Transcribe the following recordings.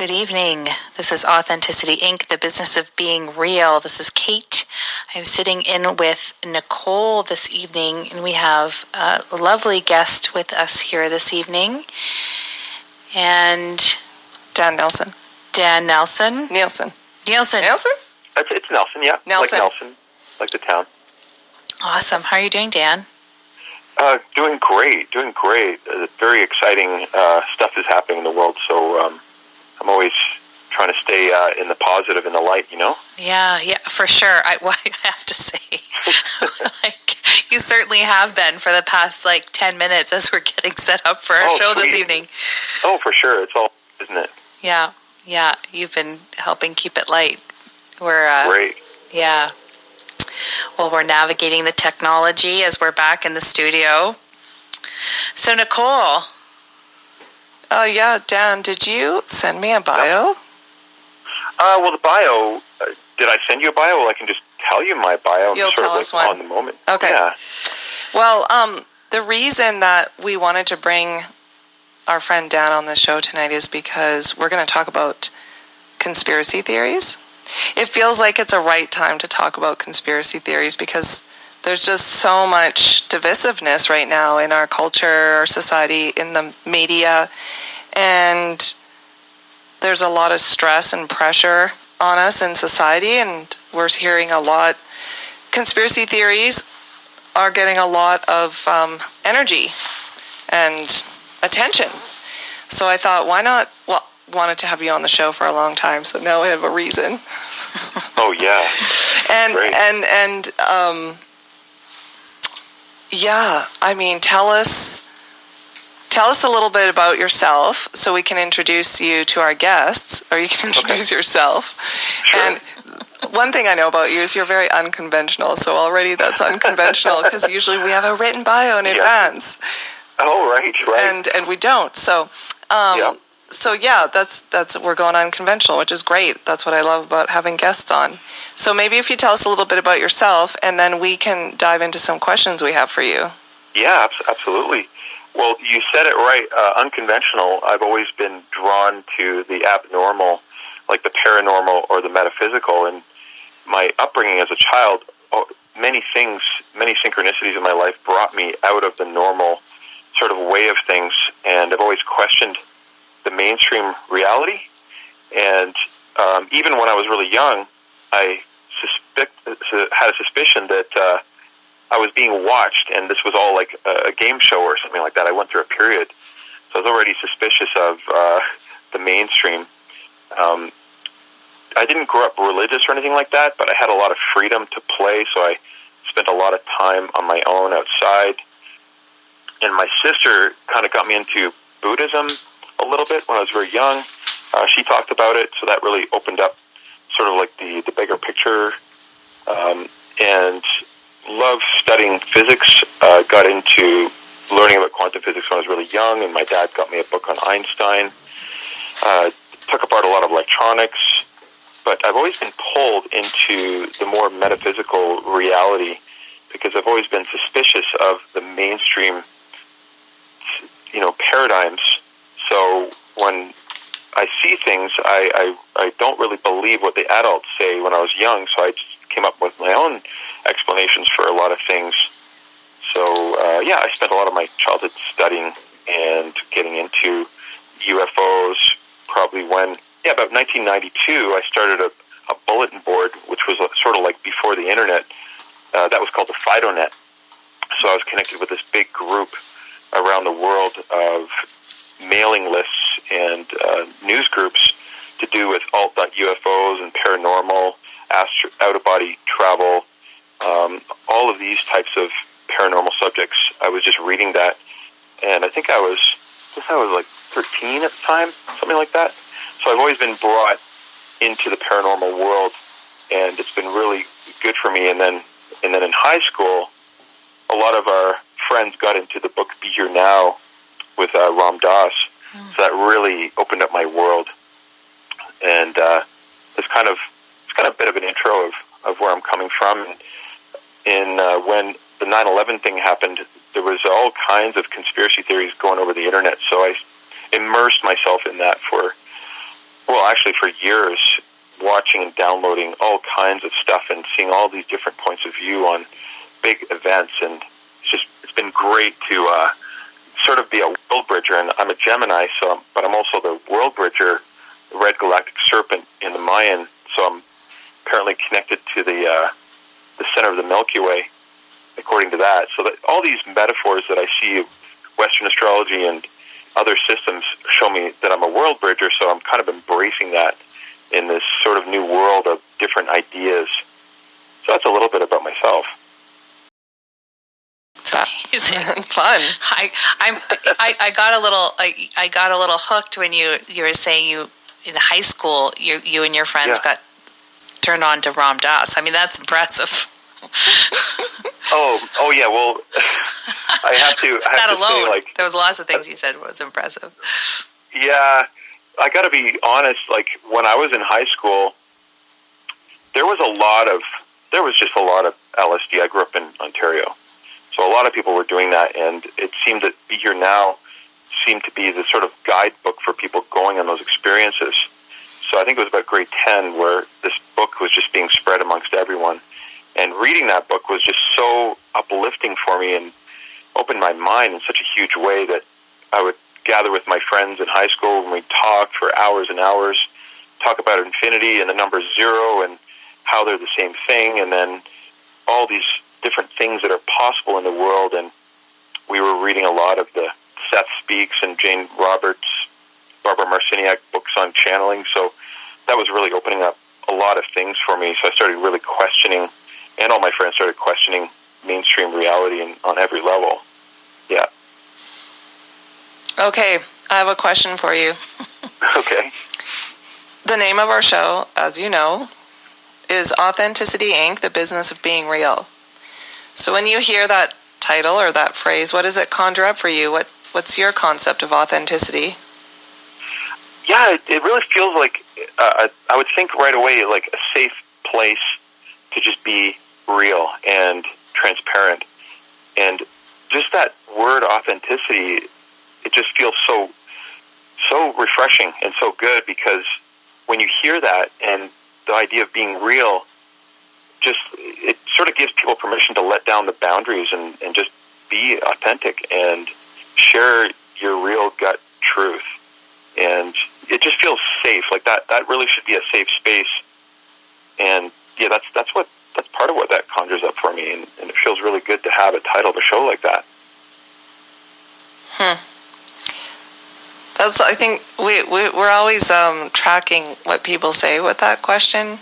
Good evening. This is Authenticity Inc., the business of being real. This is Kate. I'm sitting in with Nicole this evening, and we have a lovely guest with us here this evening. And Dan Nelson. Dan Nelson. Nielsen. Nielsen. It's Nelson, yeah. Nelson. Like Nelson, like the town. Awesome. How are you doing, Dan? Doing great. Very exciting stuff is happening in the world, so I'm always trying to stay in the positive and the light, you know? Yeah, for sure. I have to say, you certainly have been for the past 10 minutes as we're getting set up for our show this evening. Oh, for sure. It's all, isn't it? Yeah. You've been helping keep it light. We're great. Yeah. Well, we're navigating the technology as we're back in the studio. So, Nicole. Yeah, Dan, did you send me a bio? Well, the bio, did I send you a bio? Well, I can just tell you my bio. You'll tell us one. On the moment. Okay. Yeah. Well, the reason that we wanted to bring our friend Dan on the show tonight is because we're going to talk about conspiracy theories. It feels like it's a right time to talk about conspiracy theories because there's just so much divisiveness right now in our culture, our society, in the media, and there's a lot of stress and pressure on us in society, and we're hearing a lot. Conspiracy theories are getting a lot of energy and attention. So I thought, why not? Well, wanted to have you on the show for a long time, so now we have a reason. Oh yeah. Great. Yeah, I mean, tell us a little bit about yourself so we can introduce you to our guests, or you can introduce yourself. Sure. And one thing I know about you is you're very unconventional, so already that's unconventional because usually we have a written bio in advance. Oh, right. And we don't. So, So yeah, that's we're going unconventional, which is great. That's what I love about having guests on. So maybe if you tell us a little bit about yourself, and then we can dive into some questions we have for you. Yeah, absolutely. Well, you said it right. Unconventional. I've always been drawn to the abnormal, like the paranormal or the metaphysical. And my upbringing as a child, many synchronicities in my life brought me out of the normal sort of way of things. And I've always questioned the mainstream reality. And even when I was really young, I had a suspicion that I was being watched, and this was all like a game show or something like that. I went through a period, so I was already suspicious of the mainstream. I didn't grow up religious or anything like that, but I had a lot of freedom to play, so I spent a lot of time on my own outside. And my sister kind of got me into Buddhism a little bit when I was very young. She talked about it, so that really opened up sort of like the bigger picture. And loved studying physics. Got into learning about quantum physics when I was really young, and my dad got me a book on Einstein. Took apart a lot of electronics, but I've always been pulled into the more metaphysical reality because I've always been suspicious of the mainstream, paradigms. So when I see things, I don't really believe what the adults say when I was young, so I just came up with my own explanations for a lot of things. So, I spent a lot of my childhood studying and getting into UFOs. Probably about 1992, I started a bulletin board, which was sort of like before the internet. That was called the FidoNet. So I was connected with this big group around the world of mailing lists and news groups to do with alt.UFOs and paranormal, out-of-body travel, all of these types of paranormal subjects. I was just reading that, and I think I was like 13 at the time, something like that. So I've always been brought into the paranormal world, and it's been really good for me. And then in high school, a lot of our friends got into the book Be Here Now with Ram Dass. So that really opened up my world, and it's kind of a bit of an intro of where I'm coming from. And when the 9/11 thing happened, there was all kinds of conspiracy theories going over the internet. So I immersed myself in that well, actually for years, watching and downloading all kinds of stuff and seeing all these different points of view on big events, and it's been great to sort of be a world bridger. And I'm a Gemini, but I'm also the world bridger, the red galactic serpent in the Mayan. So I'm apparently connected to the center of the Milky Way, according to that. So that all these metaphors that I see of Western astrology and other systems show me that I'm a world bridger. So I'm kind of embracing that in this sort of new world of different ideas. So that's a little bit about myself. Fun. I got a little hooked when you were saying you in high school you and your friends got turned on to Ram Dass. I mean, that's impressive. Oh yeah. Well, I have to alone, say, like, there was lots of things you said was impressive. Yeah, I got to be honest. Like, when I was in high school, there was just a lot of LSD. I grew up in Ontario, so a lot of people were doing that, and it seemed that Be Here Now seemed to be the sort of guidebook for people going on those experiences. So I think it was about grade 10 where this book was just being spread amongst everyone. And reading that book was just so uplifting for me and opened my mind in such a huge way that I would gather with my friends in high school and we'd talk for hours and hours, talk about infinity and the number zero and how they're the same thing, and then all these different things that are possible in the world. And we were reading a lot of the Seth Speaks and Jane Roberts, Barbara Marciniak books on channeling. So that was really opening up a lot of things for me. So I started really questioning, and all my friends started questioning mainstream reality on every level. Yeah. Okay, I have a question for you. Okay. The name of our show, as you know, is Authenticity Inc., the business of being real. So when you hear that title or that phrase, what does it conjure up for you? What's your concept of authenticity? Yeah, it really feels like, I would think right away, like a safe place to just be real and transparent. And just that word authenticity, it just feels so refreshing and so good, because when you hear that and the idea of being real, it sort of gives people permission to let down the boundaries and just be authentic and share your real gut truth. And it just feels safe. Like that really should be a safe space. And yeah, that's part of what that conjures up for me. And it feels really good to have a title of a show like that. I think we're always tracking what people say with that question.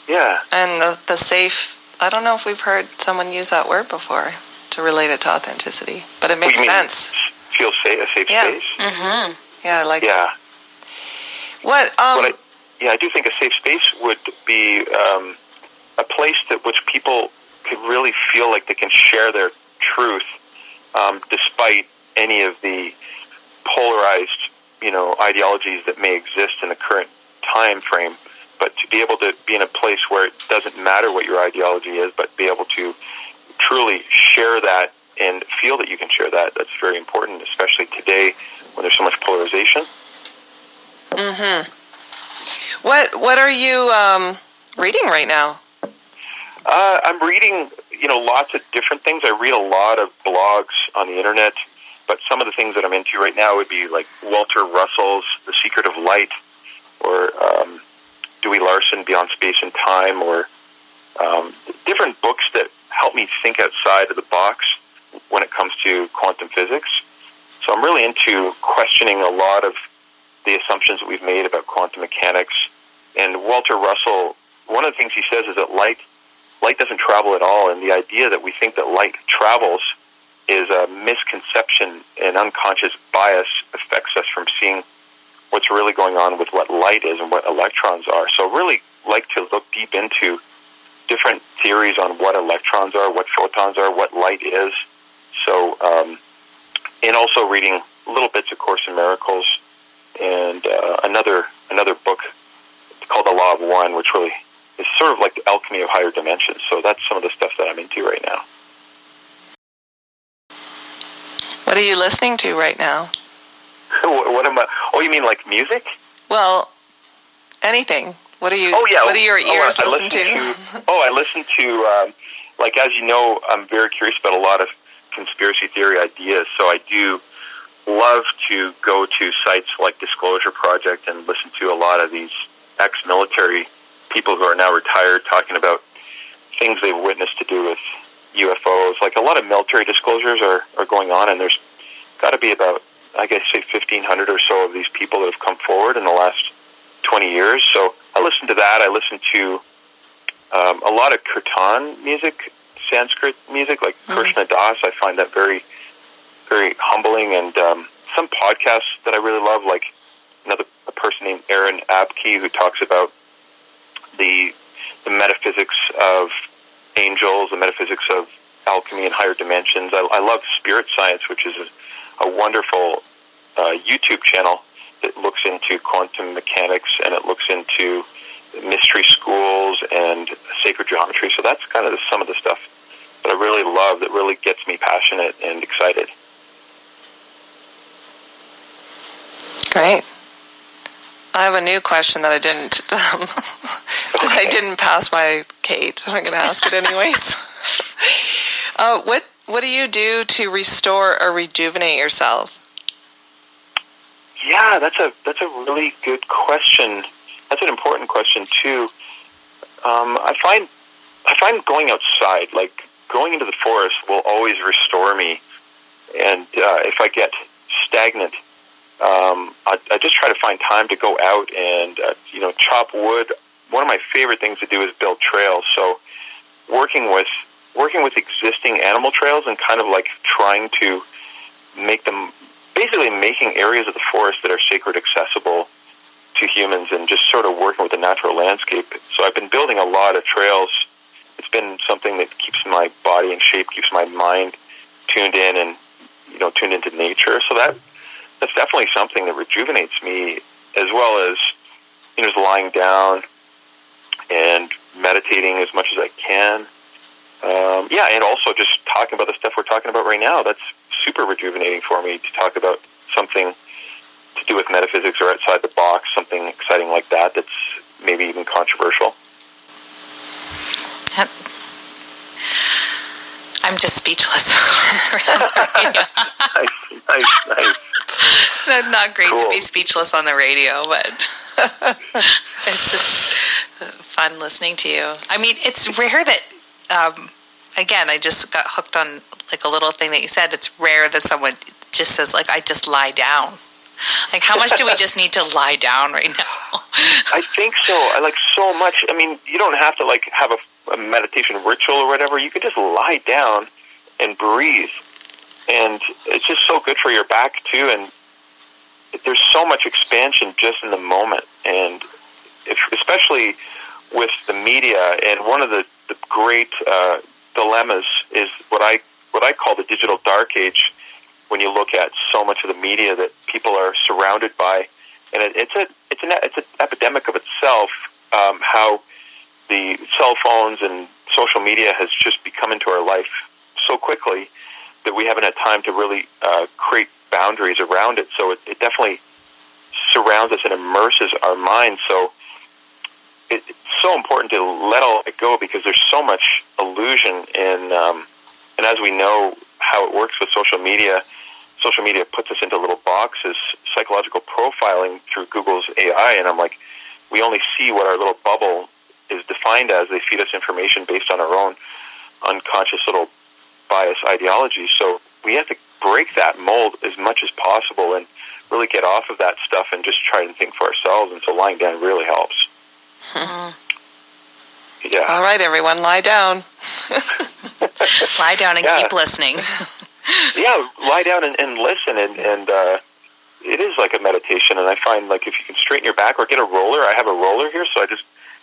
Yeah. And the safe, I don't know if we've heard someone use that word before to relate it to authenticity, but it makes sense. Feel safe, a safe space? Mm-hmm. Yeah, I like Yeah. What? I do think a safe space would be a place which people could really feel like they can share their truth, despite any of the polarized, ideologies that may exist in the current time frame. But to be able to be in a place where it doesn't matter what your ideology is, but be able to truly share that and feel that you can share that, that's very important, especially today when there's so much polarization. Mm-hmm. What are you reading right now? I'm reading, lots of different things. I read a lot of blogs on the internet, but some of the things that I'm into right now would be like Walter Russell's The Secret of Light, or Dewey Larson, Beyond Space and Time, or different books that help me think outside of the box when it comes to quantum physics. So I'm really into questioning a lot of the assumptions that we've made about quantum mechanics. And Walter Russell, one of the things he says is that light doesn't travel at all, and the idea that we think that light travels is a misconception, and unconscious bias affects us from seeing what's really going on with what light is and what electrons are. So really like to look deep into different theories on what electrons are, what photons are, what light is. So, and also reading little bits of Course in Miracles, and another book called The Law of One, which really is sort of like the alchemy of higher dimensions. So that's some of the stuff that I'm into right now. What are you listening to right now? What am I? Oh, you mean like music? Well, Anything. What are you? Oh yeah. What do your ears listen to? I listen to. Like, as you know, I'm very curious about a lot of conspiracy theory ideas. So I do love to go to sites like Disclosure Project and listen to a lot of these ex-military people who are now retired talking about things they've witnessed to do with UFOs. Like, a lot of military disclosures are going on, and there's got to be about, I guess, say 1,500 or so of these people that have come forward in the last 20 years. So I listen to that. I listen to a lot of kirtan music, Sanskrit music, like Krishna Das. I find that very, very humbling. And some podcasts that I really love, like a person named Aaron Abke, who talks about the metaphysics of angels, the metaphysics of alchemy and higher dimensions. I love Spirit Science, which is a wonderful YouTube channel that looks into quantum mechanics, and it looks into mystery schools and sacred geometry. So that's kind of some of the stuff that I really love, that really gets me passionate and excited. Great. I have a new question that I didn't I didn't pass by Kate. I'm going to ask it anyways. What do you do to restore or rejuvenate yourself? Yeah, that's a really good question. That's an important question too. I find going outside, like going into the forest, will always restore me. And if I get stagnant, I just try to find time to go out and chop wood. One of my favorite things to do is build trails. So working with existing animal trails and kind of like trying to make them, basically making areas of the forest that are sacred accessible to humans, and just sort of working with the natural landscape. So I've been building a lot of trails. It's been something that keeps my body in shape, keeps my mind tuned in, and tuned into nature. So that's definitely something that rejuvenates me, as well as just lying down and meditating as much as I can. And also just talking about the stuff we're talking about right now. That's super rejuvenating for me, to talk about something to do with metaphysics or outside the box, something exciting like that, that's maybe even controversial. I'm just speechless. Nice. It's not great Cool. to be speechless on the radio, but it's just fun listening to you. I mean, it's rare that, again, I just got hooked on like a little thing that you said. It's rare that someone just says, like, I just lie down. Like, how much do we just need to lie down right now? I think so. I like so much. I mean, you don't have to like have a meditation ritual or whatever. You could just lie down and breathe. And it's just so good for your back too. And there's so much expansion just in the moment. And especially with the media, and one of the great dilemmas is what I call the digital dark age, when you look at so much of the media that people are surrounded by. And it's an epidemic of itself, how the cell phones and social media has just become into our life so quickly that we haven't had time to really create boundaries around it. So it definitely surrounds us and immerses our minds. So it's so important to let all it go, because there's so much illusion in, and as we know how it works with social media puts us into little boxes, psychological profiling through Google's AI, and I'm like, we only see what our little bubble is defined as. They feed us information based on our own unconscious little bias ideology. So we have to break that mold as much as possible and really get off of that stuff and just try and think for ourselves. And so lying down really helps. Yeah. All right, everyone, lie down. Lie down and keep listening. Yeah, lie down and listen, and it is like a meditation. And I find, like, if you can straighten your back or get a roller, I have a roller here, so if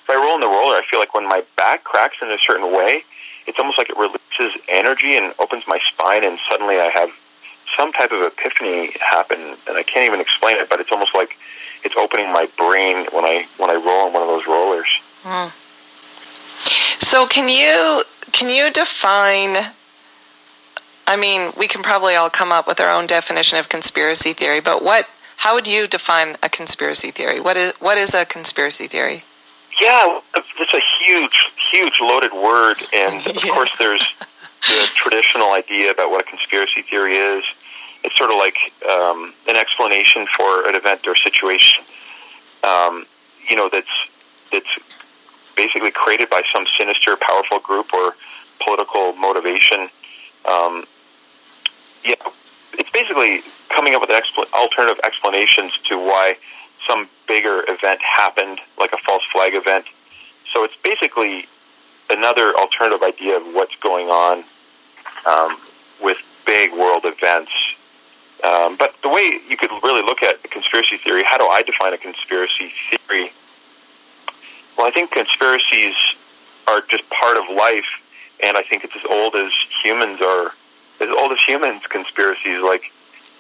I roll in the roller, I feel like when my back cracks in a certain way, it's almost like it releases energy and opens my spine, and suddenly I have some type of epiphany happen, and I can't even explain it, but it's almost like it's opening my brain when I roll in one of those rollers. So can you define, I mean, we can probably all come up with our own definition of conspiracy theory, but How would you define a conspiracy theory? What is a conspiracy theory? Yeah, it's a huge loaded word, and of course there's the traditional idea about what a conspiracy theory is. It's sort of like an explanation for an event or situation, that's basically created by some sinister, powerful group or political motivation. It's basically coming up with alternative explanations to why some bigger event happened, like a false flag event. So it's basically another alternative idea of what's going on with big world events. But the way you could really look at a conspiracy theory, how do I define a conspiracy theory? Well, I think conspiracies are just part of life, and I think it's as old as humans are. As old as humans, conspiracies. Like,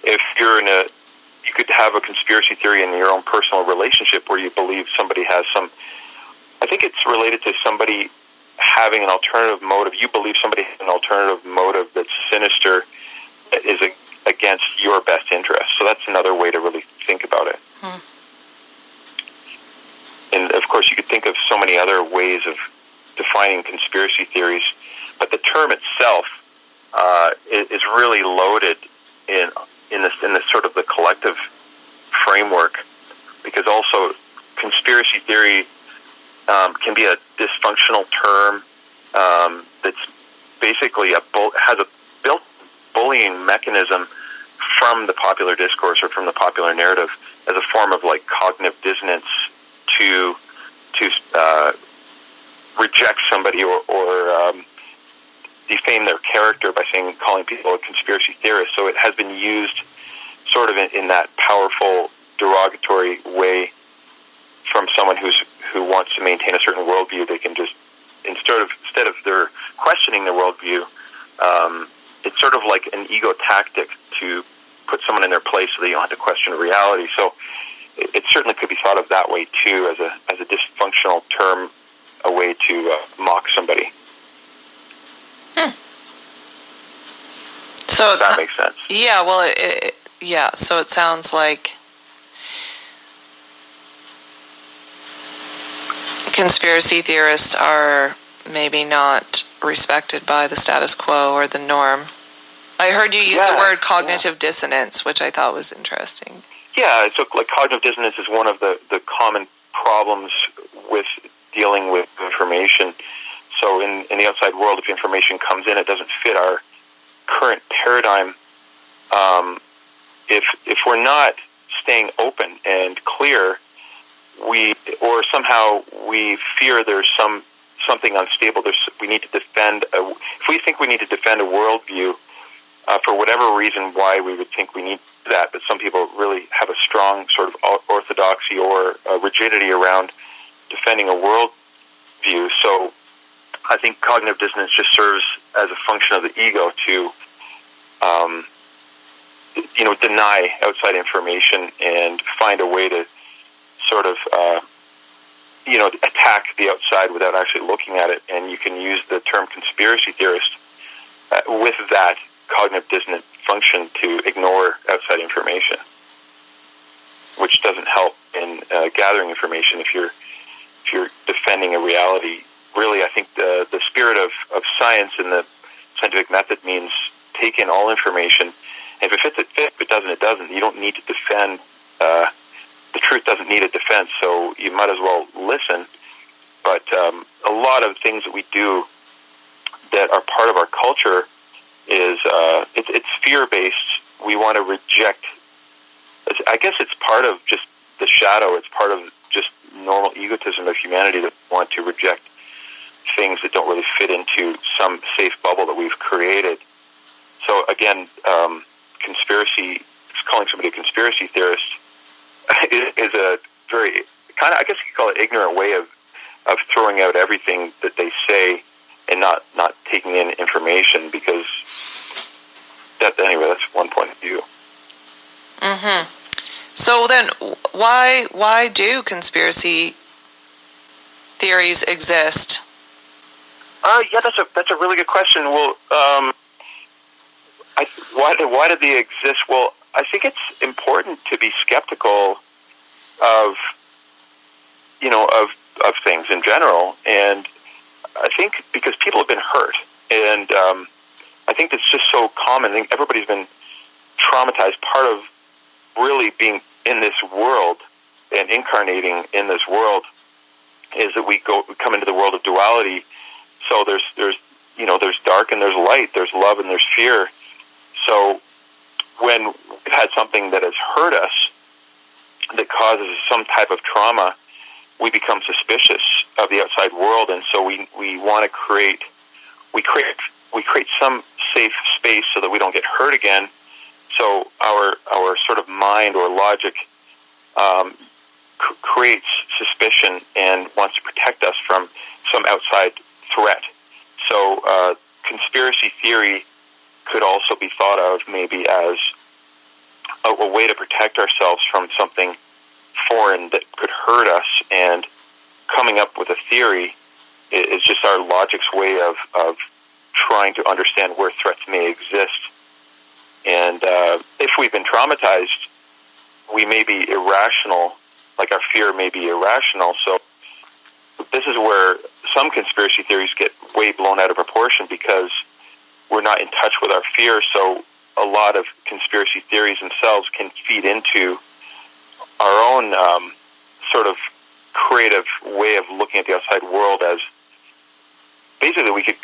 if you could have a conspiracy theory in your own personal relationship where you believe somebody has I think it's related to somebody having an alternative motive. You believe somebody has an alternative motive that's sinister, that is against your best interest. So that's another way to really think about it. And of course, you could think of so many other ways of defining conspiracy theories, but the term itself is really loaded in the sort of the collective framework, because also conspiracy theory can be a dysfunctional term that's basically has a built bullying mechanism from the popular discourse or from the popular narrative as a form of like cognitive dissonance to reject somebody or defame their character by calling people a conspiracy theorist. So it has been used sort of in that powerful derogatory way from someone who wants to maintain a certain worldview. They can just instead of their questioning their worldview, it's sort of like an ego tactic to put someone in their place so that you don't have to question reality. So it certainly could be thought of that way too, as a dysfunctional term, a way to mock somebody. So if that makes sense. Yeah, well, so it sounds like conspiracy theorists are maybe not respected by the status quo or the norm. I heard you use the word cognitive dissonance, which I thought was interesting. Yeah, so like cognitive dissonance is one of the common problems with dealing with information. So in the outside world, if information comes in, it doesn't fit our current paradigm. If we're not staying open and clear, or somehow we fear there's something unstable. We need to defend. If we think we need to defend a worldview for whatever reason, why we would think we need that, but some people really have a strong sort of orthodoxy or rigidity around defending a worldview. So I think cognitive dissonance just serves as a function of the ego to deny outside information and find a way to sort of attack the outside without actually looking at it. And you can use the term conspiracy theorist with that cognitive dissonant function to ignore outside information, which doesn't help in gathering information if you're defending a reality. Really, I think the spirit of science and the scientific method means take in all information. And if it fits, it fits. If it doesn't, it doesn't. You don't need to defend. The truth doesn't need a defense, so you might as well listen. But a lot of things that we do that are part of our culture is it's fear-based. We want to reject. I guess it's part of just the shadow. It's part of just normal egotism of humanity that we want to reject things that don't really fit into some safe bubble that we've created. So again, calling somebody a conspiracy theorist is a very kind of, I guess you could call it, ignorant way of throwing out everything that they say and not taking in information, because that's one point of view. Mm-hmm. So then, why do conspiracy theories exist? That's a really good question. Well, why do they exist? Well, I think it's important to be skeptical of, of things in general. And I think because people have been hurt, and I think that's just so common. I think everybody's been traumatized. Part of really being in this world and incarnating in this world is that we come into the world of duality. So there's dark and there's light, there's love and there's fear. So when we've had something that has hurt us, that causes some type of trauma, we become suspicious of the outside world, and so we want to create some safe space so that we don't get hurt again. So our sort of mind or logic creates suspicion and wants to protect us from some outside threat. So conspiracy theory could also be thought of maybe as a way to protect ourselves from something foreign that could hurt us, and coming up with a theory is just our logic's way of trying to understand where threats may exist. And if we've been traumatized, we may be irrational, like our fear may be irrational. So this is where some conspiracy theories get way blown out of proportion because we're not in touch with our fear. So a lot of conspiracy theories themselves can feed into our own sort of creative way of looking at the outside world, as basically we could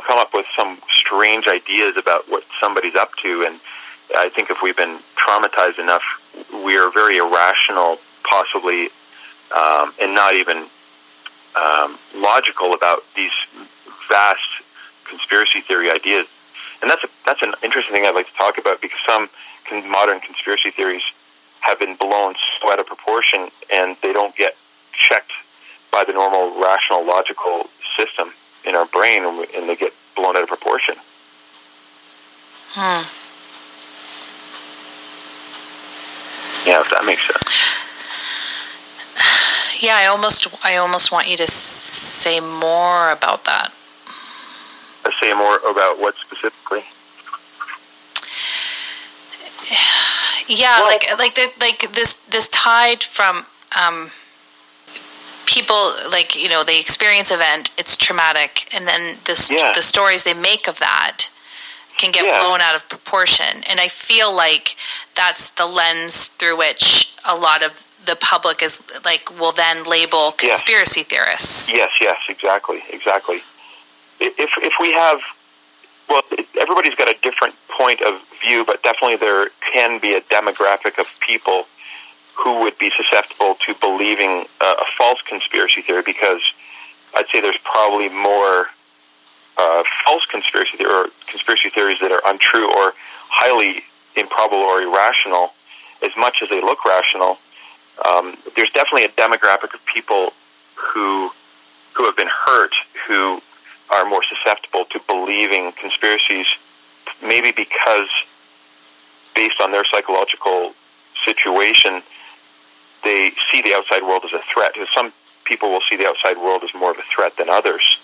come up with some strange ideas about what somebody's up to. And I think if we've been traumatized enough, we are very irrational, possibly, and not even logical about these vast conspiracy theory ideas. And that's an interesting thing I'd like to talk about, because some modern conspiracy theories have been blown so out of proportion, and they don't get checked by the normal rational logical system in our brain, and they get blown out of proportion. Yeah, if that makes sense. Yeah, I almost want you to say more about that. Say more about what specifically? Yeah, well, like this tide from people, like, they experience event, it's traumatic, and then the stories they make of that can get blown out of proportion. And I feel like that's the lens through which a lot of the public is will then label conspiracy theorists. Yes, exactly. If we have, everybody's got a different point of view, but definitely there can be a demographic of people who would be susceptible to believing a false conspiracy theory, because I'd say there's probably more false conspiracy theory or conspiracy theories that are untrue or highly improbable or irrational, as much as they look rational. There's definitely a demographic of people who have been hurt, who are more susceptible to believing conspiracies, maybe because based on their psychological situation, they see the outside world as a threat. Some people will see the outside world as more of a threat than others.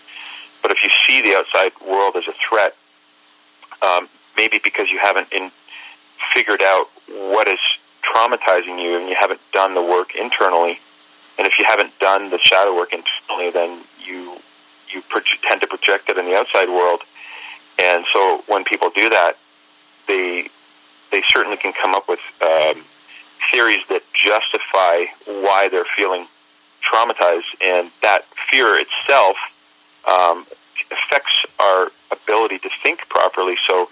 But if you see the outside world as a threat, maybe because you haven't figured out what is traumatizing you, and you haven't done the work internally, and if you haven't done the shadow work internally, then you tend to project it in the outside world. And so when people do that, they certainly can come up with theories that justify why they're feeling traumatized, and that fear itself affects our ability to think properly. So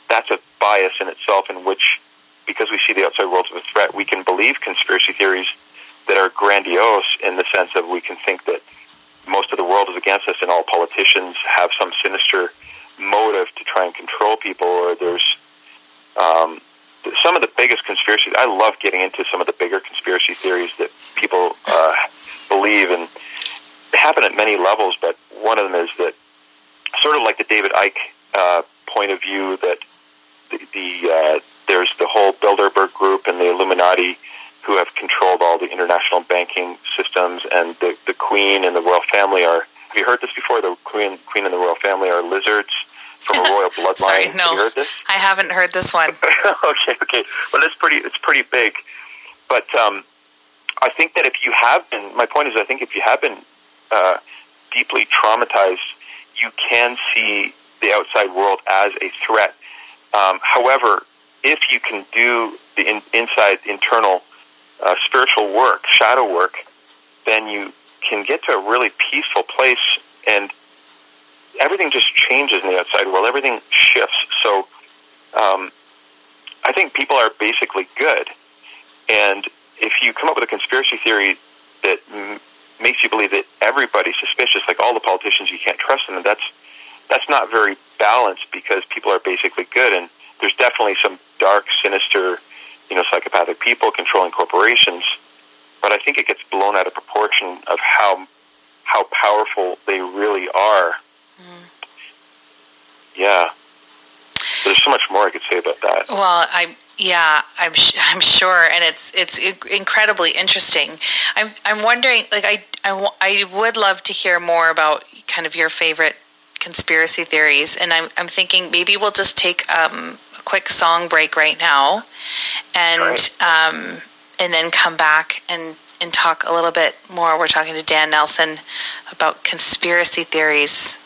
that's a bias in itself, in which, because we see the outside world as a threat, we can believe conspiracy theories that are grandiose, in the sense of we can think that most of the world is against us and all politicians have some sinister motive to try and control people, or there's some of the biggest conspiracies. I love getting into some of the bigger conspiracy theories that people believe, and they happen at many levels, but one of them is that, sort of like the David Icke point of view, that there's the whole Bilderberg group and the Illuminati who have controlled all the international banking systems, and the Queen and the royal family are, have you heard this before? The Queen and the royal family are lizards from a royal bloodline. Sorry, no. Have you heard this? I haven't heard this one. Okay. Well, it's pretty big. But I think that my point is, I think if you have been deeply traumatized, you can see the outside world as a threat. However, if you can do the internal spiritual work, shadow work, then you can get to a really peaceful place, and everything just changes in the outside world. Everything shifts. So I think people are basically good. And if you come up with a conspiracy theory that makes you believe that everybody's suspicious, like all the politicians, you can't trust them, and that's not very balanced, because people are basically good. And there's definitely some dark, sinister, psychopathic people controlling corporations. But I think it gets blown out of proportion of how powerful they really are. Mm. Yeah. There's so much more I could say about that. Well, I'm sure, and it's incredibly interesting. I'm wondering, like, I would love to hear more about kind of your favorite conspiracy theories, and I'm thinking maybe we'll just take a quick song break right now, and right. And then come back and talk a little bit more. We're talking to Dan Nelson about conspiracy theories.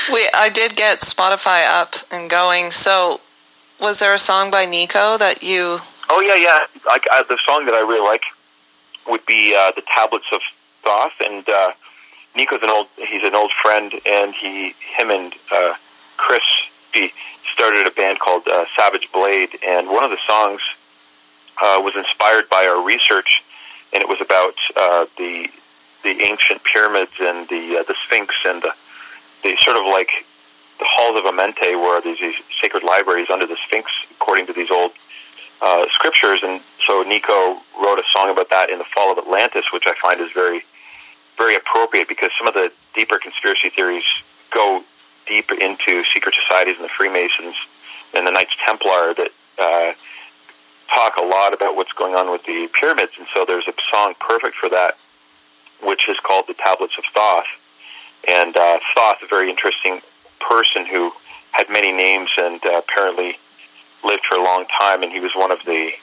I did get Spotify up and going. So, was there a song by Nico that you? Oh yeah. The song that I really like would be "The Tablets of Thoth," and Nico's he's an old friend, and him and Chris started a band called Savage Blade, and one of the songs was inspired by our research, and it was about the ancient pyramids and the Sphinx and the sort of like the halls of Amenti, where there's these sacred libraries under the Sphinx, according to these old scriptures. And so Nico wrote a song about that in the fall of Atlantis, which I find is very, very appropriate, because some of the deeper conspiracy theories go deep into secret societies and the Freemasons and the Knights Templar that talk a lot about what's going on with the pyramids. And so there's a song perfect for that, which is called "The Tablets of Thoth." And Thoth, a very interesting person who had many names and apparently lived for a long time, and he was one of the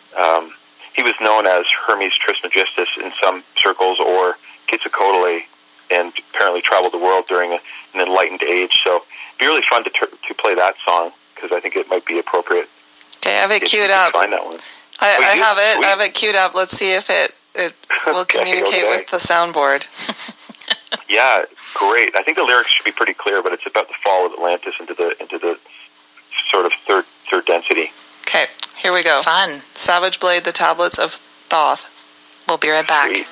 he was known as Hermes Trismegistus in some circles, or Quetzalcoatl, and apparently traveled the world during an enlightened age. So it'd be really fun to play that song, because I think it might be appropriate. Okay, I have it queued up. Find that one. I have it. Sweet. I have it queued up. Let's see if it will communicate with the soundboard. Yeah, great. I think the lyrics should be pretty clear, but it's about the fall of Atlantis into the sort of third density. Okay, here we go. Fun. Savage Blade, "The Tablets of Thoth." We'll be right back. Sweet.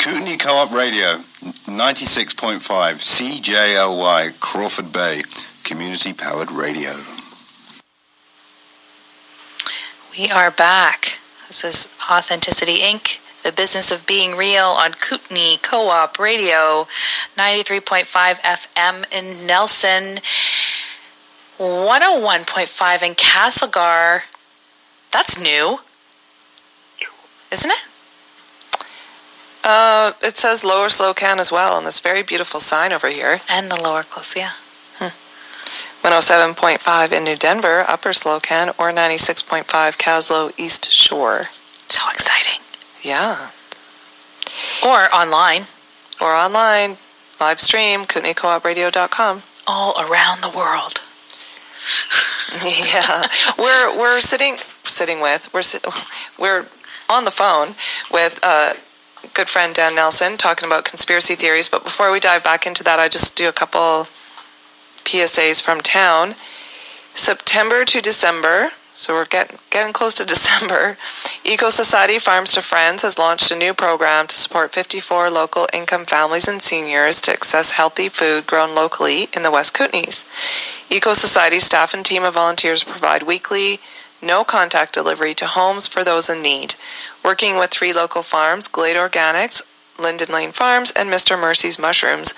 Kootenay Co-op Radio, 96.5 CJLY, Crawford Bay, community-powered radio. We are back. This is Authenticity Inc., the business of being real on Kootenay Co-op Radio, 93.5 FM in Nelson, 101.5 in Castlegar. That's new, isn't it? It says Lower Slocan as well on this very beautiful sign over here. And the lower close, yeah. 107.5 in New Denver, Upper Slocan, or 96.5 Caslow East Shore. So exciting. Yeah. Or online. Or online, live stream, KootenayCoopRadio.com. All around the world. Yeah. We're we're on the phone with good friend Dan Nelson talking about conspiracy theories. But before we dive back into that, I just do a couple PSAs from town. September to December, so we're getting close to December, Eco Society Farms to Friends has launched a new program to support 54 local income families and seniors to access healthy food grown locally in the West Kootenays. Eco Society staff and team of volunteers provide weekly no-contact delivery to homes for those in need, working with 3 local farms, Glade Organics, Linden Lane Farms, and Mr. Mercy's Mushrooms.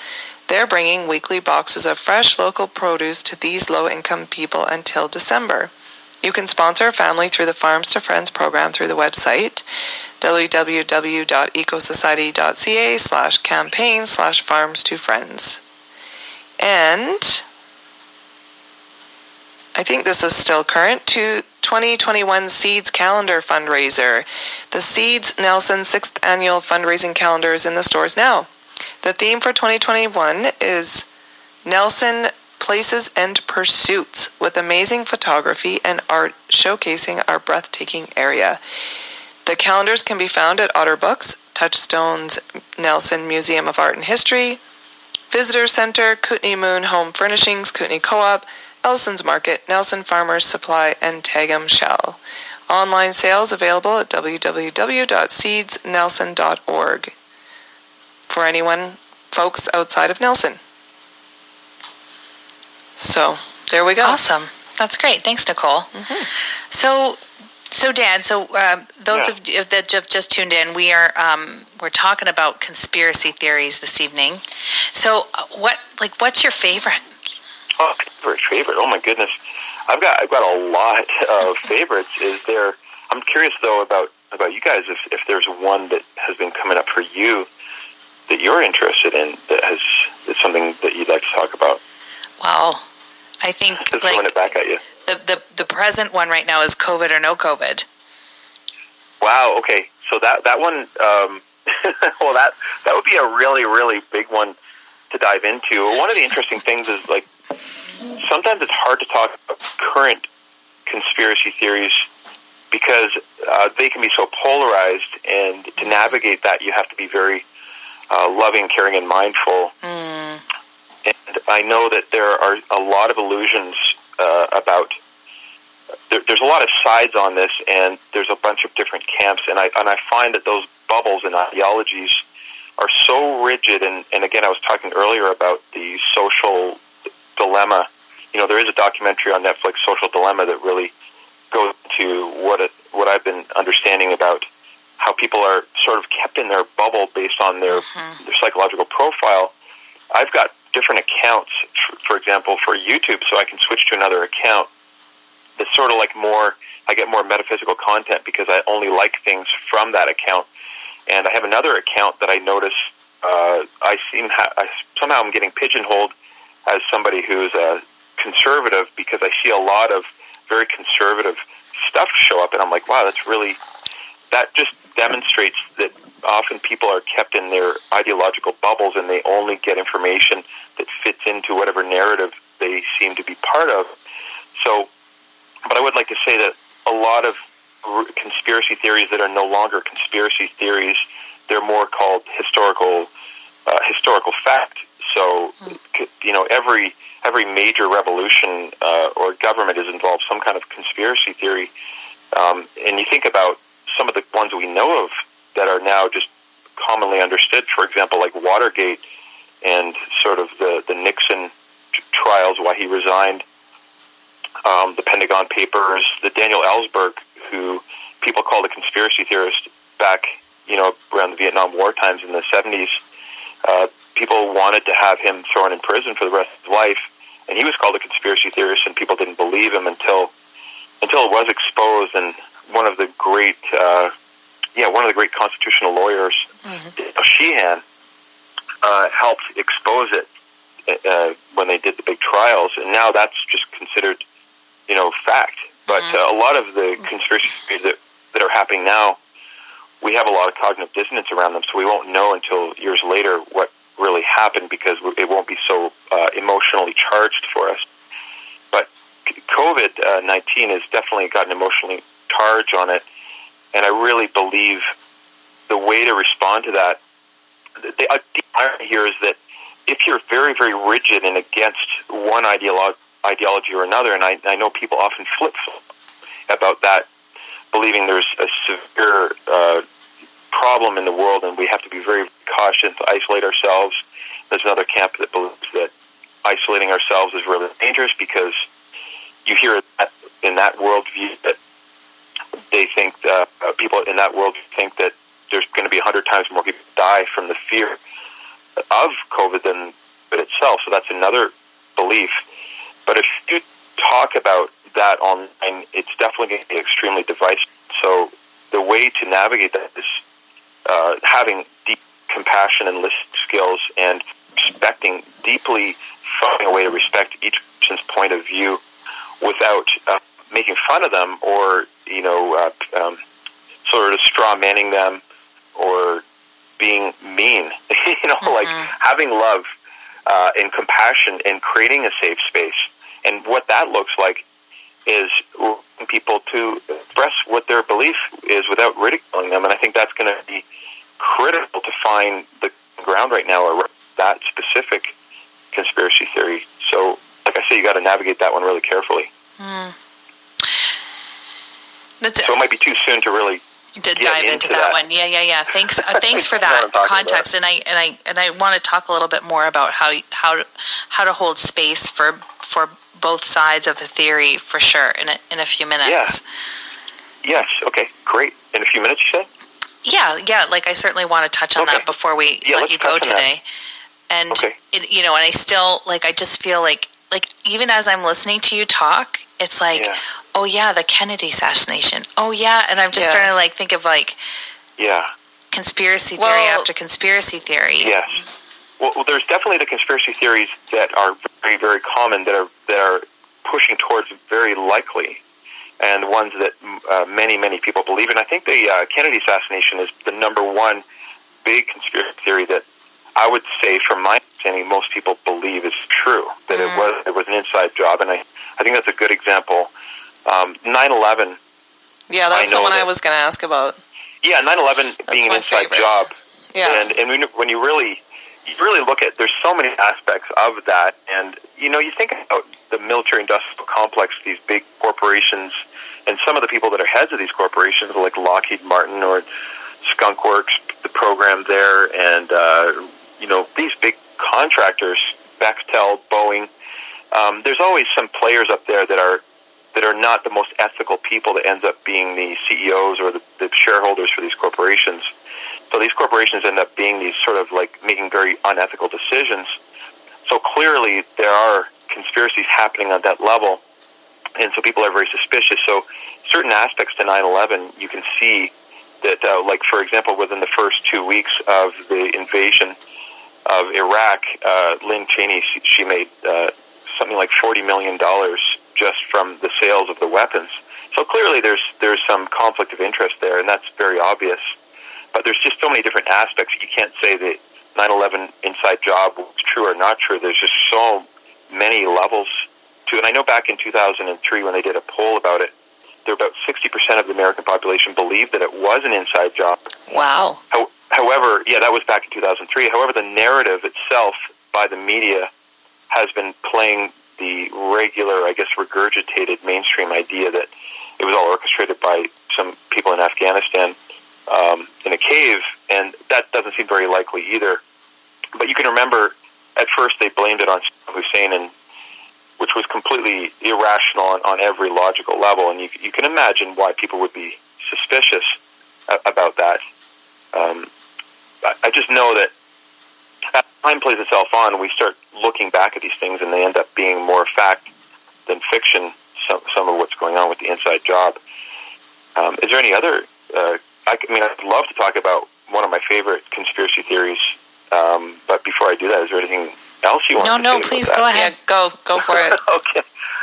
They're bringing weekly boxes of fresh local produce to these low-income people until December. You can sponsor a family through the Farms to Friends program through the website www.ecosociety.ca/campaign/farms to friends. And I think this is still current, to 2021 Seeds Calendar fundraiser. The Seeds Nelson 6th Annual Fundraising Calendar is in the stores now. The theme for 2021 is Nelson Places and Pursuits, with amazing photography and art showcasing our breathtaking area. The calendars can be found at Otter Books, Touchstone's Nelson Museum of Art and History, Visitor Center, Kootenay Moon Home Furnishings, Kootenay Co-op, Elson's Market, Nelson Farmers Supply, and Tagum Shell. Online sales available at www.seedsnelson.org for anyone, folks outside of Nelson. So, there we go. Awesome. That's great. Thanks, Nicole. Mm-hmm. So Dan, those of you that have just tuned in, we're talking about conspiracy theories this evening. So, what's your favorite? Oh, favorite. Oh my goodness, I've got a lot of favorites. I'm curious though about you guys if there's one that has been coming up for you that you're interested in that's something that you'd like to talk about. Well, I think just throwing it back at you. The present one right now is COVID or no COVID. Wow. Okay. So that one, well, that would be a really, really big one to dive into. One of the interesting things is sometimes it's hard to talk about current conspiracy theories because they can be so polarized, and to navigate that, you have to be very loving, caring, and mindful. And I know that there are a lot of illusions about. There's a lot of sides on this, and there's a bunch of different camps, and I find that those bubbles and ideologies are so rigid. And again, I was talking earlier about the social dilemma. There is a documentary on Netflix, Social Dilemma, that really goes to what I've been understanding about how people are sort of kept in their bubble based on their psychological profile. I've got different accounts, for example, for YouTube, so I can switch to another account that's sort of like I get more metaphysical content because I only like things from that account. And I have another account that I notice somehow I'm getting pigeonholed as somebody who's conservative because I see a lot of very conservative stuff show up, and I'm like, wow, that just demonstrates that often people are kept in their ideological bubbles and they only get information that fits into whatever narrative they seem to be part of. So, but I would like to say that a lot of conspiracy theories that are no longer conspiracy theories, they're more called historical fact. So, every major revolution or government is involved some kind of conspiracy theory. And you think about some of the ones we know of that are now just commonly understood. For example, like Watergate and sort of the Nixon trials, why he resigned, the Pentagon Papers, the Daniel Ellsberg, who people called a conspiracy theorist back, around the Vietnam War times in the 70s. People wanted to have him thrown in prison for the rest of his life, and he was called a conspiracy theorist, and people didn't believe him until it was exposed. And one of the great constitutional lawyers, Sheehan, helped expose it when they did the big trials, and now that's just considered, fact. But a lot of the conspiracy theories that are happening now, we have a lot of cognitive dissonance around them, so we won't know until years later what really happened, because it won't be so emotionally charged for us. But COVID-19 has definitely got an emotionally charge on it, and I really believe the way to respond to that, the irony here is that if you're very, very rigid and against one ideology or another, and I know people often flip-flop about that, believing there's a severe problem in the world and we have to be very cautious to isolate ourselves. There's another camp that believes that isolating ourselves is really dangerous, because you hear in that worldview that they think people in that world think that there's going to be 100 times more people die from the fear of COVID than it itself. So that's another belief. But if you talk about that online, it's definitely going to be extremely divisive. So the way to navigate that is having deep compassion and listening skills, and deeply finding a way to respect each person's point of view without making fun of them or, sort of straw manning them or being mean. Like having love and compassion and creating a safe space. And what that looks like is people to express what their belief is without ridiculing them. And I think that's going to be critical to find the ground right now around that specific conspiracy theory. So, like I say, you got to navigate that one really carefully. So it might be too soon to really dive into that one. Yeah. Thanks for that context. And I want to talk a little bit more about how to hold space for both sides of the theory, for sure, in a few minutes. Yeah. Yes. Okay. Great. In a few minutes, you said? Yeah. Like, I certainly want to touch on that before we let you go today. And and I still, like, I just feel like even as I'm listening to you talk, it's like, oh yeah, the Kennedy assassination. Oh yeah, and I'm just starting to like think of like, conspiracy theory after conspiracy theory. Yes. Well, there's definitely the conspiracy theories that are very, very common, that are pushing towards very likely, and the ones that many, many people believe in. I think the Kennedy assassination is the number one big conspiracy theory that I would say, from my understanding, most people believe is true, that it was an inside job, and I think that's a good example. 9/11. Yeah, that's the one I was going to ask about. Yeah, 9/11 being an inside job. Yeah. And when you really look at, there's so many aspects of that, and you think about the military-industrial complex, these big corporations, and some of the people that are heads of these corporations, like Lockheed Martin or Skunk Works, the program there, and these big contractors, Bechtel, Boeing. There's always some players up there that are not the most ethical people that ends up being the CEOs or the shareholders for these corporations. So these corporations end up being these sort of like making very unethical decisions. So clearly there are conspiracies happening at that level, and so people are very suspicious. So certain aspects to 9/11, you can see that, like, for example, within the first 2 weeks of the invasion of Iraq, Lynn Cheney, she made something like $40 million just from the sales of the weapons. So clearly there's some conflict of interest there, and that's very obvious. But there's just so many different aspects. You can't say that 9/11 inside job was true or not true. There's just so many levels to it. And I know back in 2003 when they did a poll about it, there were about 60% of the American population believed that it was an inside job. Wow. However, that was back in 2003. However, the narrative itself by the media has been playing the regular, I guess, regurgitated mainstream idea that it was all orchestrated by some people in Afghanistan. in a cave, and that doesn't seem very likely either. But you can remember, at first they blamed it on Saddam Hussein, and which was completely irrational on every logical level, and you can imagine why people would be suspicious about that. I just know that as time plays itself on, we start looking back at these things, and they end up being more fact than fiction, some of what's going on with the inside job. Is there any other... I mean, I'd love to talk about one of my favorite conspiracy theories, but before I do that, is there anything else you want to say? No, please go ahead. Yeah, go for it.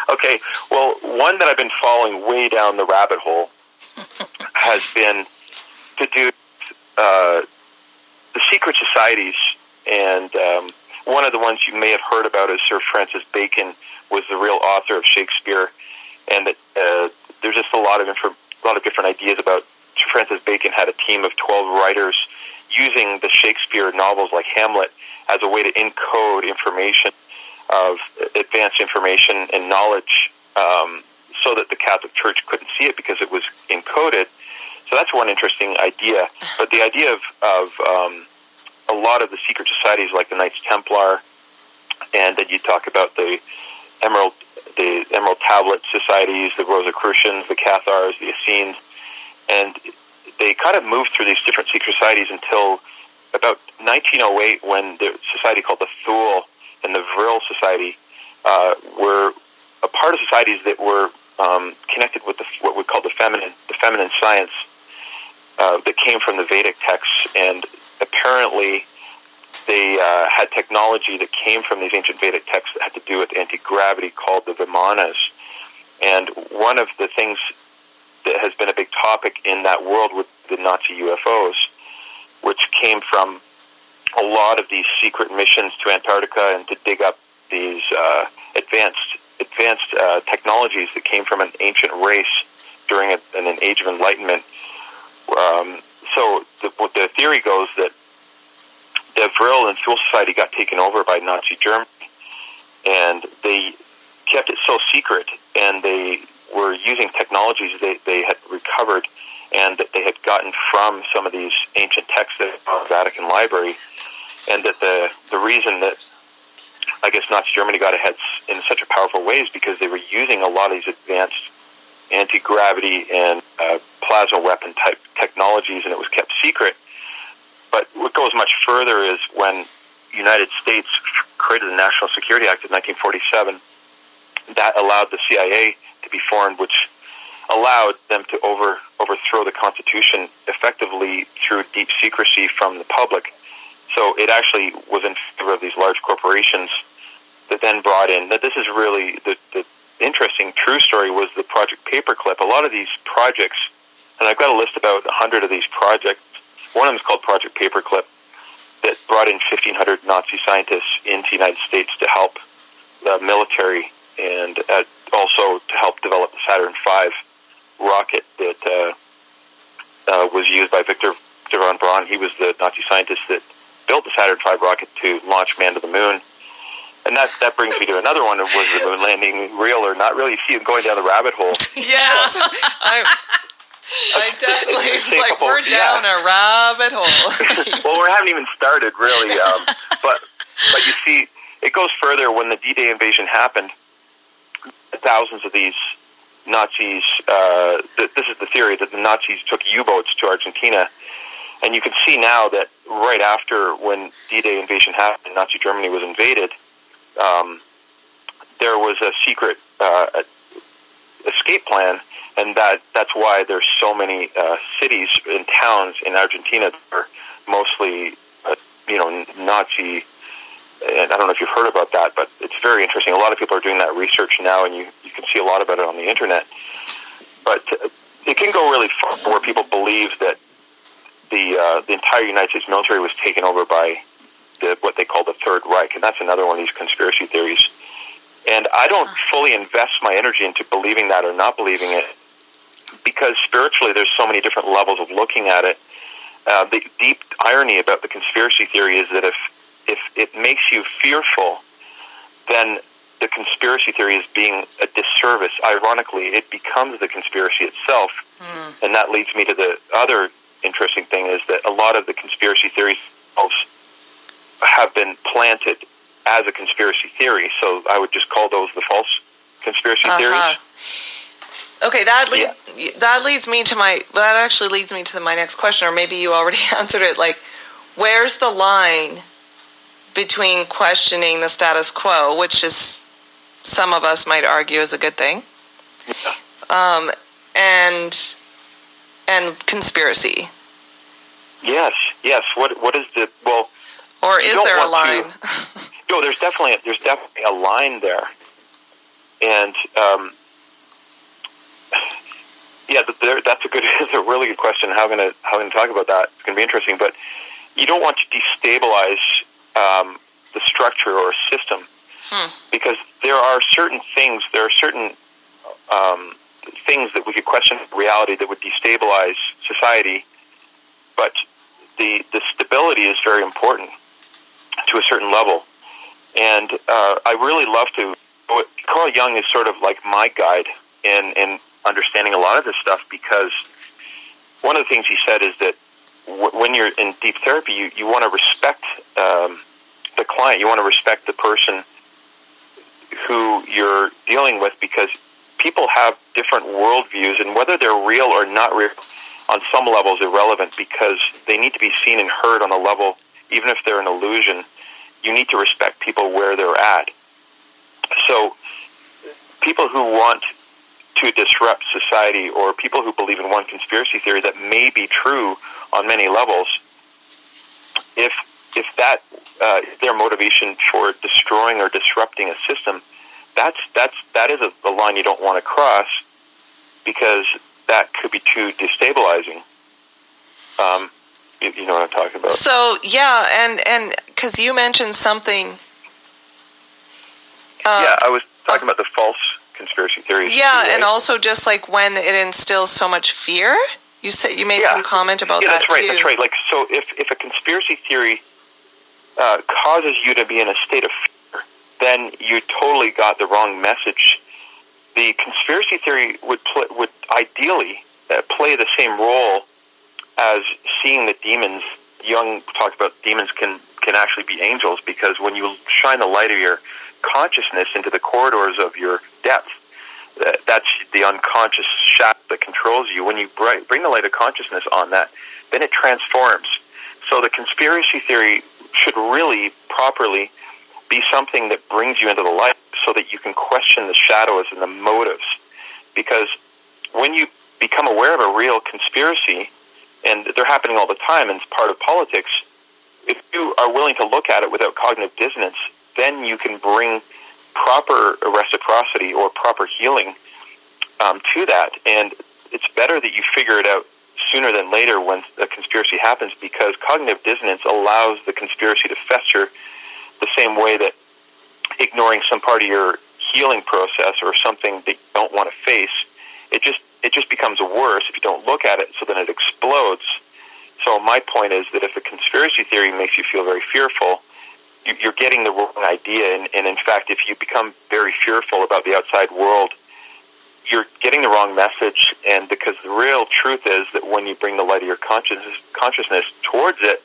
Okay. Well, one that I've been following way down the rabbit hole has been to do the secret societies, and one of the ones you may have heard about is Sir Francis Bacon was the real author of Shakespeare, and that there's just a lot of different ideas about Sir Francis Bacon had a team of 12 writers using the Shakespeare novels like Hamlet as a way to encode information of advanced information and knowledge so that the Catholic Church couldn't see it because it was encoded. So that's one interesting idea. But the idea of a lot of the secret societies like the Knights Templar, and then you talk about the Emerald Tablet societies, the Rosicrucians, the Cathars, the Essenes, and they kind of moved through these different secret societies until about 1908, when the society called the Thule and the Vril Society were a part of societies that were connected with what we call the feminine science that came from the Vedic texts, and apparently they had technology that came from these ancient Vedic texts that had to do with anti-gravity called the Vimanas. And one of the things that has been a big topic in that world with the Nazi UFOs, which came from a lot of these secret missions to Antarctica and to dig up these advanced technologies that came from an ancient race during an age of enlightenment. So the theory goes that the Vril and Thule Society got taken over by Nazi Germany, and they kept it so secret, and they were using technologies they had recovered and that they had gotten from some of these ancient texts that are in the Vatican Library, and that the reason that I guess Nazi Germany got ahead in such a powerful way is because they were using a lot of these advanced anti-gravity and plasma weapon type technologies, and it was kept secret. But what goes much further is when the United States created the National Security Act of 1947, that allowed the CIA to be formed, which allowed them to overthrow the Constitution effectively through deep secrecy from the public. So it actually was in favor of these large corporations that then brought in. That this is really the interesting true story was the Project Paperclip. A lot of these projects, and I've got a list about 100 of these projects. One of them is called Project Paperclip, that brought in 1,500 Nazi scientists into the United States to help the military and also to help develop the Saturn V rocket that was used by Victor von Braun. He was the Nazi scientist that built the Saturn V rocket to launch man to the moon. And that brings me to another one of was the moon landing real or not really? You see it going down the rabbit hole. Yes. I definitely was like, we're down a rabbit hole. Well, we haven't even started, really. But you see, it goes further. When the D-Day invasion happened, thousands of these Nazis, this is the theory, that the Nazis took U-boats to Argentina. And you can see now that right after when D-Day invasion happened, Nazi Germany was invaded, there was a secret escape plan, and that's why there's so many cities and towns in Argentina that are mostly, Nazi. And I don't know if you've heard about that, but it's very interesting. A lot of people are doing that research now, and you can see a lot about it on the internet. But it can go really far where people believe that the entire United States military was taken over by what they call the Third Reich, and that's another one of these conspiracy theories. And I don't fully invest my energy into believing that or not believing it, because spiritually there's so many different levels of looking at it. The deep irony about the conspiracy theory is that if it makes you fearful, then the conspiracy theory is being a disservice. Ironically, it becomes the conspiracy itself. And that leads me to the other interesting thing is that a lot of the conspiracy theories have been planted as a conspiracy theory, so I would just call those the false conspiracy theories. Okay, that actually leads me to my next question, or maybe you already answered it. Like, where's the line between questioning the status quo, which is, some of us might argue, is a good thing, and conspiracy? Yes. What is the, well? Or is there a line? No, there's definitely a line there, and that's a really good question. How I'm going to talk about that? It's going to be interesting, but you don't want to destabilize the structure or system, because there are certain things that we could question reality that would destabilize society, but the stability is very important to a certain level. And I really love to, Carl Jung is sort of like my guide in understanding a lot of this stuff, because one of the things he said is that when you're in deep therapy, you want to respect the client, you want to respect the person who you're dealing with, because people have different worldviews, and whether they're real or not real on some level is irrelevant, because they need to be seen and heard on a level, even if they're an illusion. You need to respect people where they're at. So people who want to disrupt society, or people who believe in one conspiracy theory that may be true on many levels, if that their motivation for destroying or disrupting a system, that is a line you don't want to cross, because that could be too destabilizing. You know what I'm talking about. So yeah, and because you mentioned something. I was talking about the false conspiracy theories. Yeah, right? And also just like when it instills so much fear. You said you made some comment about that that's right, too. That's right. Like, so if a conspiracy theory causes you to be in a state of fear, then you totally got the wrong message. The conspiracy theory would ideally play the same role as seeing the demons. Jung talked about demons can actually be angels, because when you shine the light of your consciousness into the corridors of your depth, that's the unconscious shadow that controls you. When you bring the light of consciousness on that, then it transforms. So the conspiracy theory should really properly be something that brings you into the light, so that you can question the shadows and the motives. Because when you become aware of a real conspiracy, and they're happening all the time, and it's part of politics, if you are willing to look at it without cognitive dissonance, then you can bring proper reciprocity or proper healing to that. And it's better that you figure it out sooner than later when a conspiracy happens, because cognitive dissonance allows the conspiracy to fester the same way that ignoring some part of your healing process or something that you don't want to face, it just becomes worse if you don't look at it, so then it explodes. So my point is that if a conspiracy theory makes you feel very fearful, you're getting the wrong idea. And in fact, if you become very fearful about the outside world, you're getting the wrong message. And because the real truth is that when you bring the light of your consciousness towards it,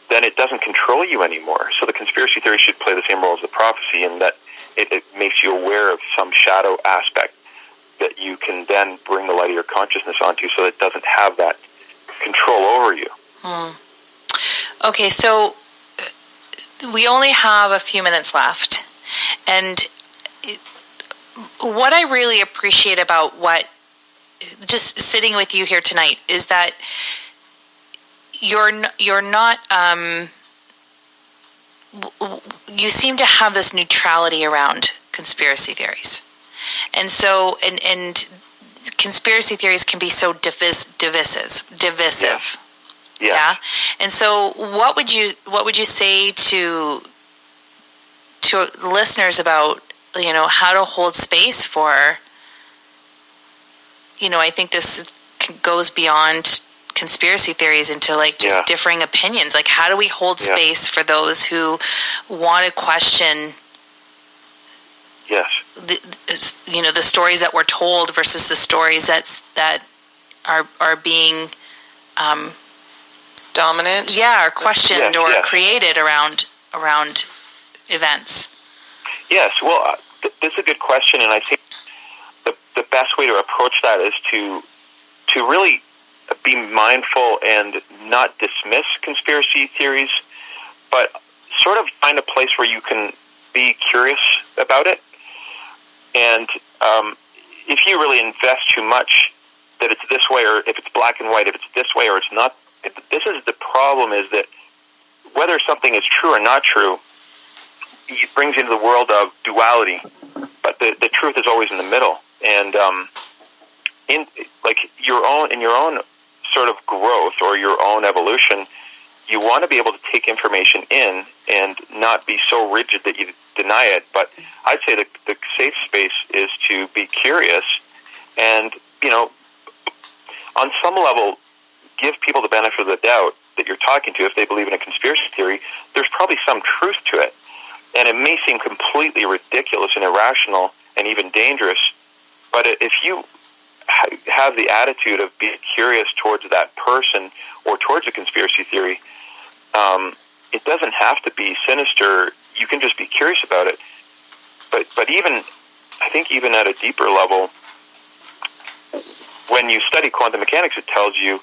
then it doesn't control you anymore. So the conspiracy theory should play the same role as the prophecy, in that it makes you aware of some shadow aspect that you can then bring the light of your consciousness onto, so it doesn't have that control over you. Okay, so we only have a few minutes left, and what I really appreciate about just sitting with you here tonight is that you're not you seem to have this neutrality around conspiracy theories, and so and conspiracy theories can be so divisive. Yeah. And so what would you say to listeners about, how to hold space for, I think this goes beyond conspiracy theories into just differing opinions. Like, how do we hold space for those who want to question the stories that we're told versus the stories that are being dominant. Yeah, or questioned or yes. created around events. Yes, well, this is a good question, and I think the best way to approach that is to really be mindful and not dismiss conspiracy theories, but sort of find a place where you can be curious about it. And if you really invest too much that it's this way, or if it's black and white, if it's this way or it's not, this is the problem, is that whether something is true or not true, it brings you into the world of duality, but the truth is always in the middle. And in your own sort of growth or your own evolution, you want to be able to take information in and not be so rigid that you deny it. But I'd say the safe space is to be curious and, on some level, give people the benefit of the doubt that you're talking to. If they believe in a conspiracy theory, there's probably some truth to it. And it may seem completely ridiculous and irrational and even dangerous, but if you have the attitude of being curious towards that person or towards a conspiracy theory, it doesn't have to be sinister. You can just be curious about it. But even, I think even at a deeper level, when you study quantum mechanics, it tells you,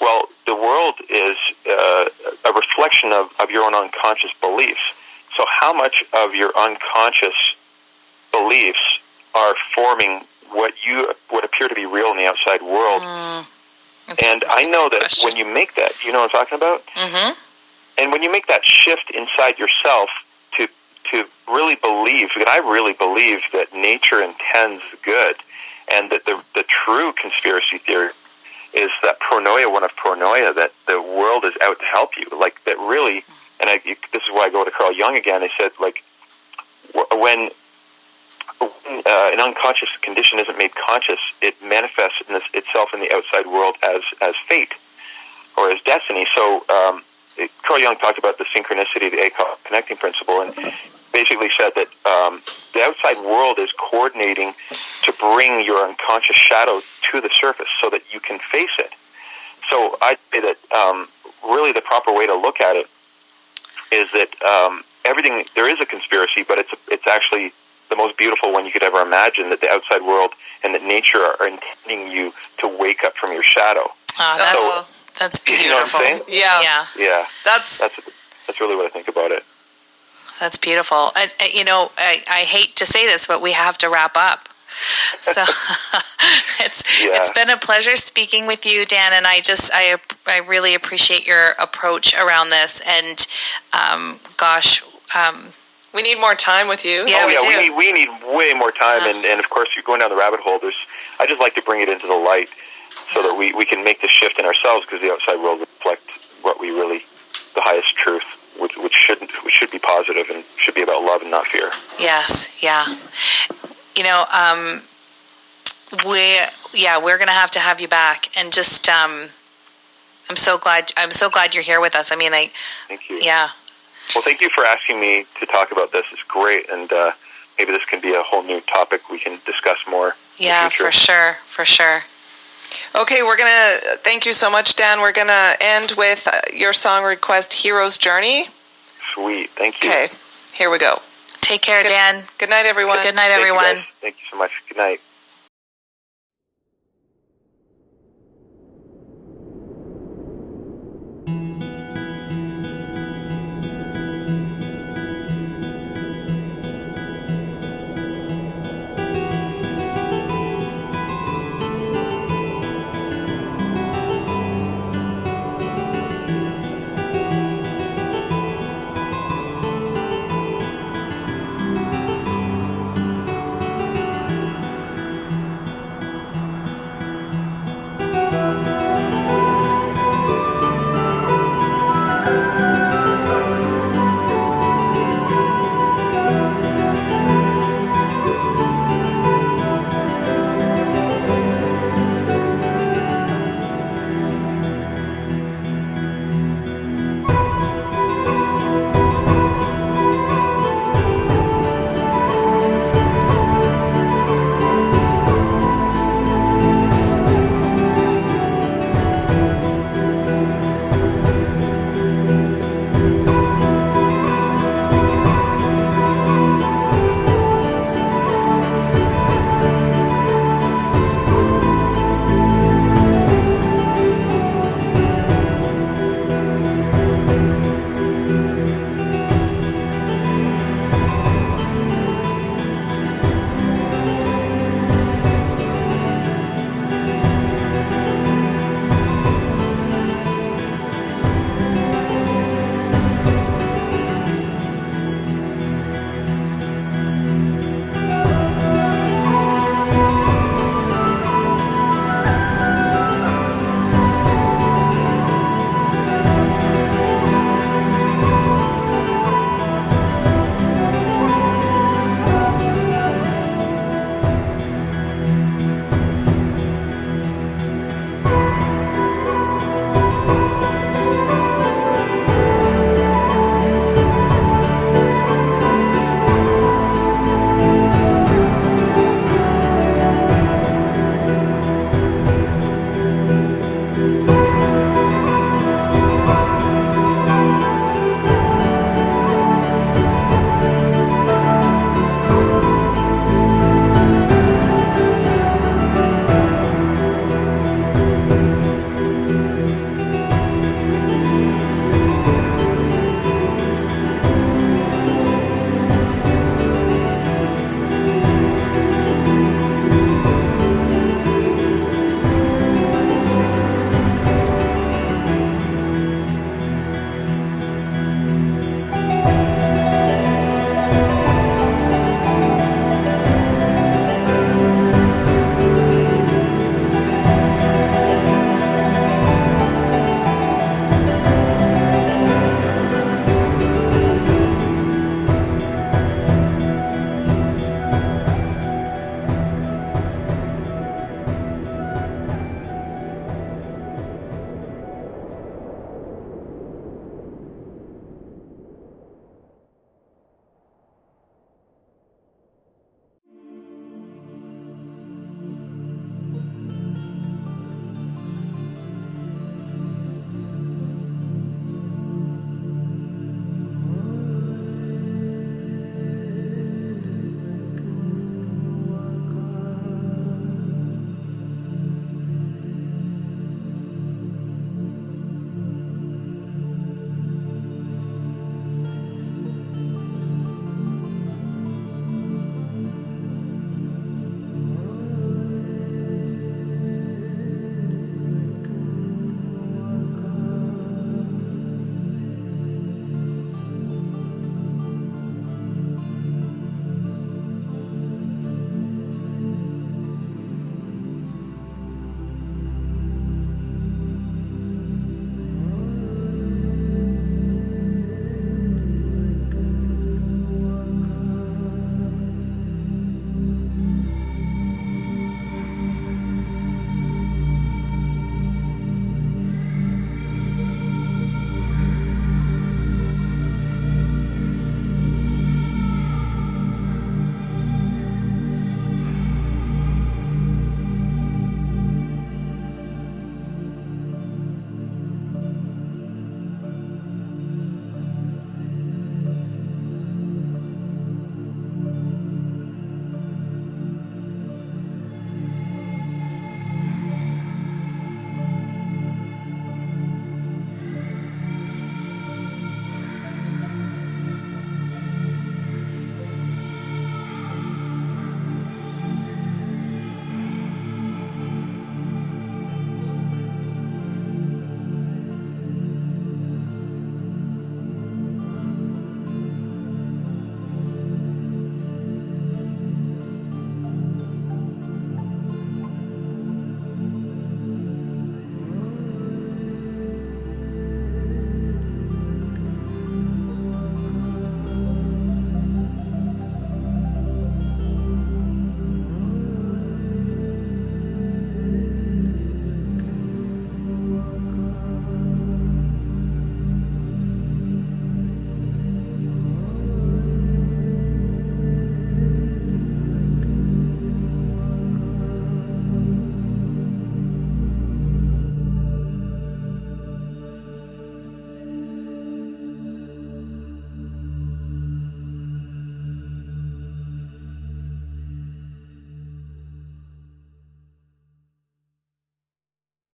well, the world is a reflection of your own unconscious beliefs. So how much of your unconscious beliefs are forming what would appear to be real in the outside world? And I know that when you make that, you know what I'm talking about? Mm-hmm. And when you make that shift inside yourself to really believe, and I really believe that nature intends good, and that the true conspiracy theory is that pronoia, one of pronoia, that the world is out to help you. Like, that really, and this is why I go to Carl Jung again. I said, like, when an unconscious condition isn't made conscious, it manifests itself in the outside world as fate or as destiny. So Carl Jung talked about the synchronicity, the ACOG connecting principle, and basically said that the outside world is coordinating to bring your unconscious shadow to the surface so that you can face it. So I'd say that really the proper way to look at it is that everything, there is a conspiracy, but it's actually the most beautiful one you could ever imagine, that the outside world and that nature are intending you to wake up from your shadow. That's beautiful. You know what I'm saying? Yeah. That's really what I think about it. That's beautiful. I hate to say this, but we have to wrap up. So it's been a pleasure speaking with you, Dan, and I really appreciate your approach around this. And we need more time with you. Yeah, we need way more time, and of course, you're going down the rabbit hole. I just like to bring it into the light so that we can make the shift in ourselves, because the outside world reflects what we really, the highest truth, which should be positive and should be about love and not fear. Yes, yeah. We're going to have you back, and just I'm so glad you're here with us. I mean, Thank you. Yeah. Well, thank you for asking me to talk about this. It's great, and maybe this can be a whole new topic we can discuss more. Yeah, in the future. For sure. Okay, we're going to thank you so much, Dan. We're going to end with your song request, Hero's Journey. Sweet. Thank you. Okay, here we go. Take care, Dan. Good night, everyone. Good night, everyone. Thank you so much. Good night.